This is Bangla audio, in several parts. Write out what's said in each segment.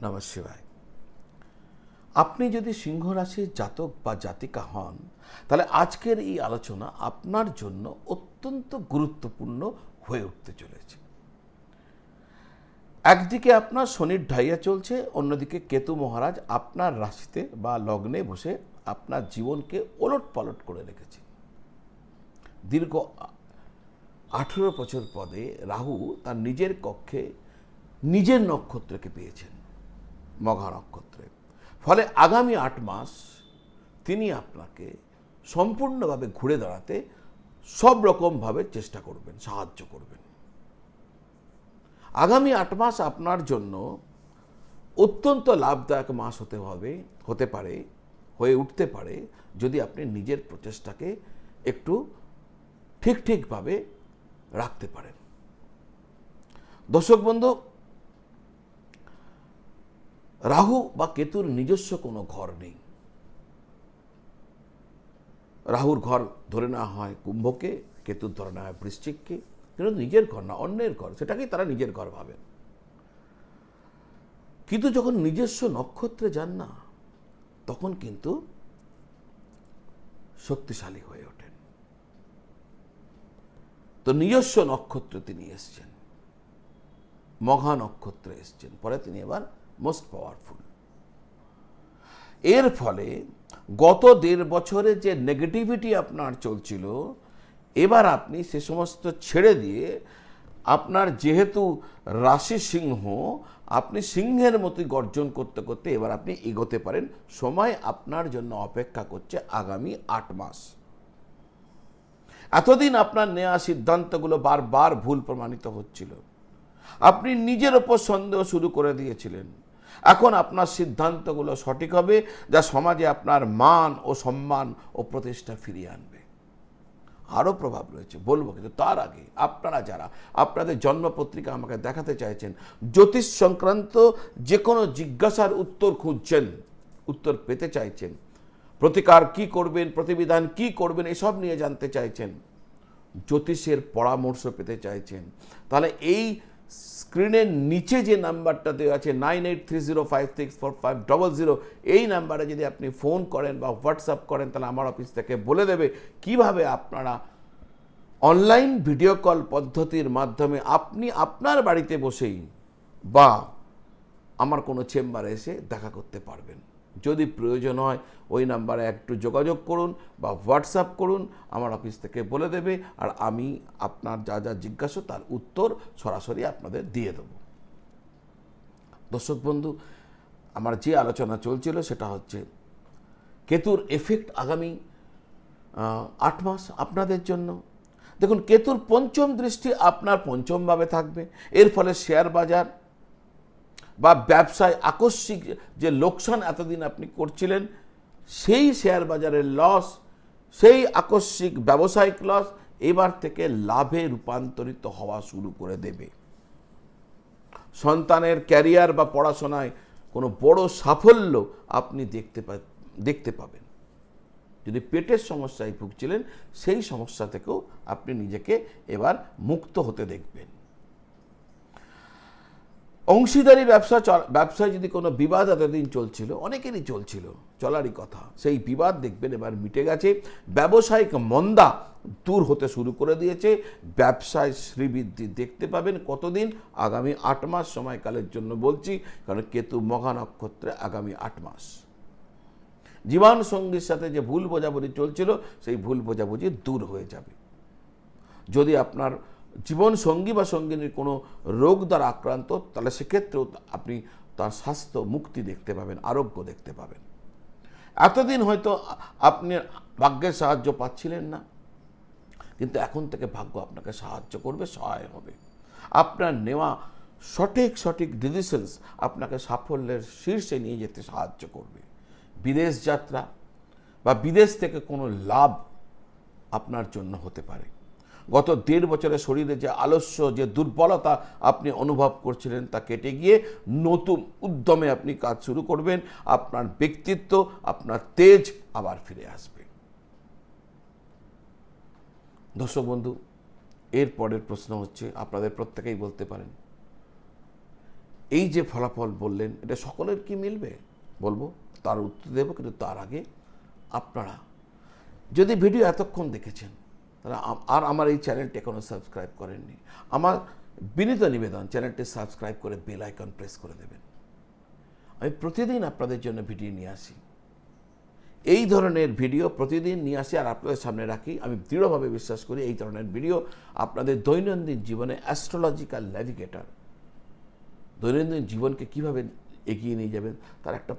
নমঃ শিবায়। আপনি যদি সিংহ রাশির জাতক বা জাতিকা হন, তাহলে আজকের এই আলোচনা আপনার জন্য অত্যন্ত গুরুত্বপূর্ণ হয়ে উঠতে চলেছে। একদিকে আপনার শনির ঢাইয়া চলছে, অন্যদিকে কেতু মহারাজ আপনার রাশিতে বা লগ্নে বসে আপনার জীবনকে ওলট পালট করে রেখেছে। দীর্ঘ 18 বছর পরে রাহু তার নিজের কক্ষে নিজের নক্ষত্রকে পেয়েছেন, মঘা নক্ষত্রে। ফলে আগামী 8 মাস তিনি আপনাকে সম্পূর্ণভাবে ঘুরে দাঁড়াতে সব রকমভাবে চেষ্টা করবেন, সাহায্য করবেন। আগামী 8 মাস আপনার জন্য অত্যন্ত লাভদায়ক মাস হয়ে উঠতে পারে যদি আপনি নিজের প্রচেষ্টাকে একটু ঠিকভাবে রাখতে পারেন। দর্শক বন্ধু, রাহু বা কেতুর নিজস্ব কোনো ঘর নেই। রাহুর ঘর ধরে নেওয়া হয় কুম্ভকে, কেতুর ধরে নেওয়া হয় বৃশ্চিককে, কিন্তু নিজের ঘর না, অন্যের ঘর, সেটাকেই তারা নিজের ঘর ভাবেন। কিন্তু যখন নিজস্ব নক্ষত্রে যান না, তখন কিন্তু শক্তিশালী হয়ে ওঠেন। তো নিজস্ব নক্ষত্রে তিনি এসছেন, মঘা নক্ষত্রে এসছেন, পরে তিনি এবার মোস্ট পাওয়ারফুল। এর ফলে গত 1.5 বছরে যে নেগেটিভিটি আপনার চলছিল, এবার আপনি সে সমস্ত ছেড়ে দিয়ে আপনার যেহেতু রাশি সিংহ, আপনি সিংহের মতো গর্জন করতে করতে এবার আপনি এগোতে পারেন। সময় আপনার জন্য অপেক্ষা করছে আগামী 8 মাস। এতদিন আপনার নেওয়া সিদ্ধান্তগুলো বারবার ভুল প্রমাণিত হচ্ছিল, আপনি নিজের ওপর সন্দেহ শুরু করে দিয়েছিলেন। এখন আপনার সিদ্ধান্তগুলো সঠিক হবে, যা সমাজে আপনার মান ও সম্মান ও প্রতিষ্ঠা ফিরিয়ে আনবে। আরও প্রভাব রয়েছে বলবো, কিন্তু তার আগে আপনারা যারা আপনাদের জন্মপত্রিকা আমাকে দেখাতে চাইছেন, জ্যোতিষ সংক্রান্ত যে কোনো জিজ্ঞাসার উত্তর খুঁজছেন, উত্তর পেতে চাইছেন, প্রতিকার কি করবেন, প্রতিবিধান কি করবেন, এসব নিয়ে জানতে চাইছেন, জ্যোতিষের পরামর্শ পেতে চাইছেন, তাহলে এই স্ক্রিনের নিচে যে নাম্বারটা দেওয়া আছে 9830564500, এই নাম্বারে যদি আপনি ফোন করেন বা হোয়াটসঅ্যাপ করেন, তাহলে আমার অফিস থেকে বলে দেবে কিভাবে আপনারা অনলাইন ভিডিও কল পদ্ধতির মাধ্যমে আপনি আপনার বাড়িতে বসেই বা আমার কোনো চেম্বারে এসে দেখা করতে পারবেন। যদি প্রয়োজন হয় ওই নাম্বারে একটু যোগাযোগ করুন বা হোয়াটসঅ্যাপ করুন, আমার অফিস থেকে বলে দেবে, আর আমি আপনার যা যা জিজ্ঞাসা তার উত্তর সরাসরি আপনাদের দিয়ে দেব। দর্শক বন্ধু, আমার যে আলোচনা চলছিল সেটা হচ্ছে কেতুর এফেক্ট আগামী 8 মাস আপনাদের জন্য। দেখুন, কেতুর পঞ্চম দৃষ্টি আপনার পঞ্চমভাবে থাকবে। এর ফলে শেয়ার বাজার বা ব্যবসায় আকস্মিক যে লোকসান এতদিন আপনি করছিলেন, সেই শেয়ার বাজারের লস, সেই আকস্মিক ব্যবসায়িক লস এবার থেকে লাভে রূপান্তরিত হওয়া শুরু করে দেবে। সন্তানের ক্যারিয়ার বা পড়াশোনায় কোনো বড় সাফল্য আপনি দেখতে পাবেন। যদি পেটের সমস্যায় ভুগছিলেন, সেই সমস্যা থেকেও আপনি নিজেকে এবার মুক্ত হতে দেখবেন। অংশীদারি ব্যবসায় যদি কোনো বিবাদ এতদিন চলছিল, অনেকেরই চলছিল, চলারই কথা, সেই বিবাদ দেখবেন এবার মিটে গেছে। ব্যবসায়িক মন্দা দূর হতে শুরু করে দিয়েছে। ব্যবসায় শ্রীবৃদ্ধি দেখতে পাবেন। কতদিন? আগামী 8 মাস সময়কালের জন্য বলছি, কারণ কেতু মঘা নক্ষত্রে আগামী 8 মাস। জীবন সঙ্গীর সাথে যে ভুল বোঝাবুঝি চলছিল, সেই ভুল বোঝাবুঝি দূর হয়ে যাবে। যদি আপনার জীবন সঙ্গী বা সঙ্গিনীর কোনো রোগ দ্বারা আক্রান্ত, তাহলে সেক্ষেত্রেও আপনি তার স্বাস্থ্য মুক্তি দেখতে পাবেন, আরোগ্য দেখতে পাবেন। এতদিন হয়তো আপনি ভাগ্যের সাহায্য পাচ্ছিলেন না, কিন্তু এখন থেকে ভাগ্য আপনাকে সাহায্য করবে, সহায় হবে। আপনার নেওয়া সঠিক ডিসিশনস আপনাকে সাফল্যের শীর্ষে নিয়ে যেতে সাহায্য করবে। বিদেশ যাত্রা বা বিদেশ থেকে কোনো লাভ আপনার জন্য হতে পারে। গত 1.5 বছরে শরীরে যে আলস্য, যে দুর্বলতা আপনি অনুভব করছিলেন, তা কেটে গিয়ে নতুন উদ্যমে আপনি কাজ শুরু করবেন। আপনার ব্যক্তিত্ব, আপনার তেজ আবার ফিরে আসবে। দর্শক বন্ধু, এর পরের প্রশ্ন হচ্ছে, আপনাদের প্রত্যেকেই বলতে পারেন, এই যে ফলাফল বললেন এটা সকলের কি মিলবে বলবো, তার উত্তর দেবো, কিন্তু তার আগে আপনারা যদি ভিডিও এতক্ষণ দেখেছেন তাহলে আর আমার এই চ্যানেলটি এখনও সাবস্ক্রাইব করেননি, আমার বিনীত নিবেদন চ্যানেলটি সাবস্ক্রাইব করে বেল আইকন প্রেস করে দেবেন। আমি প্রতিদিন আপনাদের জন্য ভিডিও নিয়ে আসি, এই ধরনের ভিডিও প্রতিদিন নিয়ে আসি আর আপনাদের সামনে রাখি। আমি দৃঢ়ভাবে বিশ্বাস করি এই ধরনের ভিডিও আপনাদের দৈনন্দিন জীবনে অ্যাস্ট্রোলজিক্যাল ন্যাভিগেটর, দৈনন্দিন জীবনকে কিভাবে এগিয়ে নিয়ে যাবেন তার একটা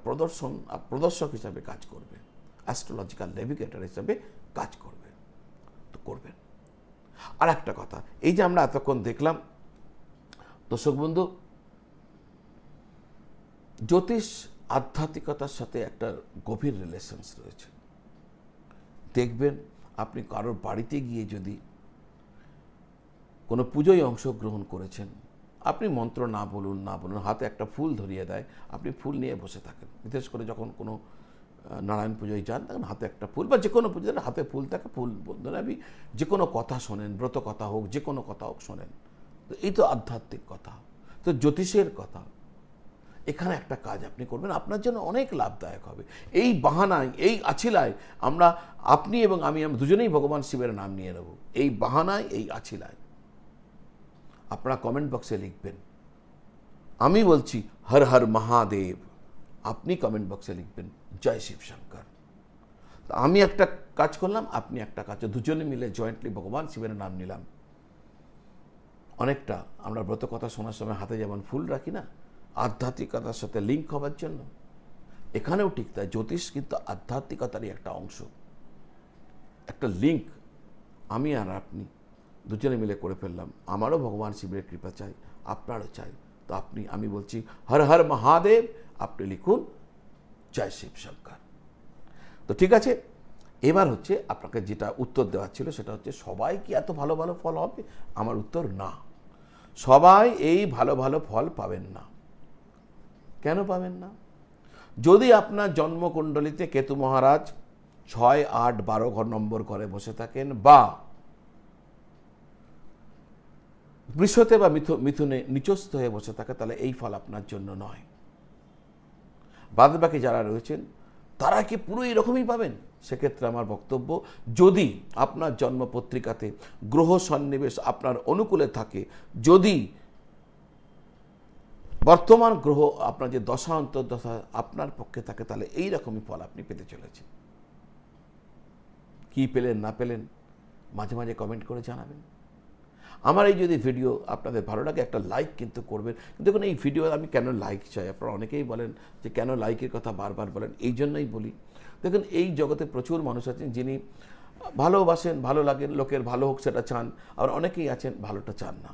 প্রদর্শক হিসাবে কাজ করবে, অ্যাস্ট্রোলজিক্যাল ন্যাভিগেটর হিসাবে কাজ করবে, তো করবেন। আর একটা কথা, এই যে আমরা এতক্ষণ দেখলাম দর্শক বন্ধু, জ্যোতিষ আধ্যাত্মিকতার সাথে একটা গভীর রিলেশনস রয়েছে। দেখবেন আপনি কারোর বাড়িতে গিয়ে যদি কোনো পুজোয় অংশগ্রহণ করেছেন, আপনি মন্ত্র না বলুন হাতে একটা ফুল ধরিয়ে দেয়, আপনি ফুল নিয়ে বসে থাকেন। বিশেষ করে যখন কোনো নারায়ণ পুজোয় যান তখন হাতে একটা ফুল, বা যে কোনো পুজোতে হাতে ফুল থাকে, ফুল বলতেন। আপনি যে কোনো কথা শোনেন, ব্রত কথা হোক, যে কোনো কথা হোক শোনেন, তো এই তো আধ্যাত্মিক কথা, তো জ্যোতিষের কথা। এখানে একটা কাজ আপনি করবেন, আপনার জন্য অনেক লাভদায়ক হবে। এই বাহানায়, এই আছিলায় আপনি এবং আমি দুজনেই ভগবান শিবের নাম নিয়ে নেব। এই বাহানায়, এই আছিলায় আপনারা কমেন্ট বক্সে লিখবেন, আমি বলছি হর হর মহাদেব, আপনি কমেন্ট বক্সে লিখবেন জয় শিব শঙ্কর। তো আমি একটা কাজ করলাম, আপনি একটা কাজ, দুজনে মিলে জয়েন্টলি ভগবান শিবের নাম নিলাম। অনেকটা আমরা ব্রত কথা শোনার সময় হাতে যেমন ফুল রাখি না, আধ্যাত্মিকতার সাথে লিঙ্ক হবার জন্য, এখানেও ঠিক তাই। জ্যোতিষ কিন্তু আধ্যাত্মিকতারই একটা অংশ, একটা লিঙ্ক আমি আর আপনি দুজনে মিলে করে ফেললাম। আমারও ভগবান শিবের কৃপা চাই, আপনারও চাই। তো আমি বলছি হর হর মহাদেব, আপনি লিখুন জয় শিব শঙ্কর। তো ঠিক আছে, এবার হচ্ছে আপনাকে যেটা উত্তর দেওয়ার ছিল সেটা হচ্ছে, সবাই কি এত ভালো ভালো ফল হবে? আমার উত্তর না, সবাই এই ভালো ভালো ফল পাবেন না। কেন পাবেন না? যদি আপনার জন্মকুণ্ডলিতে কেতু মহারাজ 6, 8, 12 নম্বর ঘরে বসে থাকেন, বা বৃষতে বা মিথুনে নিচস্থ হয়ে বসে থাকে, তাহলে এই ফল আপনার জন্য নয়। বাদবাকি যারা রয়েছেন তারা কি পুরো এরকমই পাবেন? সেক্ষেত্রে আমার বক্তব্য, যদি আপনার জন্মপত্রিকাতে গ্রহ সন্নিবেশ আপনার অনুকূলে থাকে, যদি বর্তমান গ্রহ আপনার যে দশা অন্তর্দশা আপনার পক্ষে থাকে, তাহলে এই রকমই ফল আপনি পেতে চলেছেন। কি পেলেন না পেলেন মাঝে মাঝে কমেন্ট করে জানাবেন। আমার এই যদি ভিডিও আপনাদের ভালো লাগে, একটা লাইক কিন্তু করবেন। দেখুন, এই ভিডিও আমি কেন লাইক চাই, আপনারা অনেকেই বলেন যে কেন লাইকের কথা বারবার বলেন, এই জন্যই বলি। দেখুন, এই জগতে প্রচুর মানুষ আছেন যিনি ভালোবাসেন, ভালো লাগেন, লোকের ভালো হোক সেটা চান, আর অনেকেই আছেন ভালোটা চান না।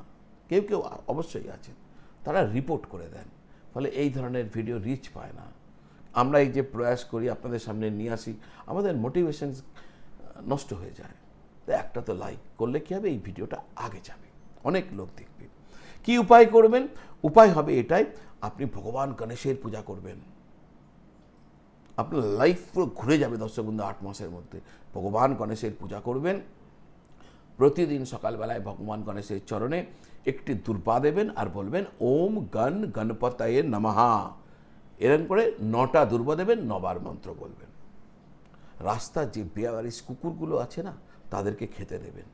কেউ কেউ অবশ্যই আছেন, তারা রিপোর্ট করে দেন, ফলে এই ধরনের ভিডিও রিচ পায় না। আমরা এই যে প্রয়াস করি আপনাদের সামনে নিয়ে আসি, আমাদের মোটিভেশন নষ্ট হয়ে যায়। তো একটা তো লাইক করলে কী হবে, এই ভিডিওটা আগে যাবে, অনেক লোক দেখবে। কি উপায় করবেন? উপায় হবে এটাই, আপনি ভগবান গণেশের পূজা করবেন। আপনার লাইফ পুরো ঘুরে যাবে দর্শক বন্ধু। 8 মাসের মধ্যে ভগবান গণেশের পূজা করবেন। প্রতিদিন সকালবেলায় ভগবান গণেশের চরণে একটি দুর্বা দেবেন আর বলবেন ওম গণ গণপতায়ে নমঃ। এরকম করে 9টা দুর্বা দেবেন, 9বার মন্ত্র বলবেন। রাস্তার যে বেয়ারিস কুকুরগুলো আছে না, তাদেরকে খেতে দেবেন।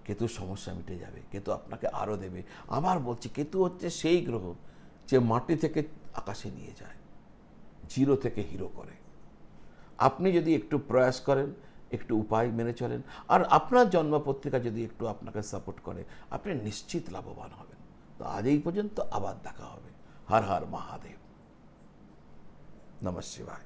কেতুর সমস্যা মিটে যাবে, কেতু আপনাকে আরও দেবে। আবার বলছি, কেতু হচ্ছে সেই গ্রহ যে মাটি থেকে আকাশে নিয়ে যায়, জিরো থেকে হিরো করে। আপনি যদি একটু প্রয়াস করেন, একটু উপায় মেনে চলেন, আর আপনার জন্মপত্রিকা যদি একটু আপনাকে সাপোর্ট করে, আপনি নিশ্চিত লাভবান হবেন। তো আজ এই পর্যন্ত, আবার দেখা হবে। হর হর মহাদেব, নমঃ শিবায়।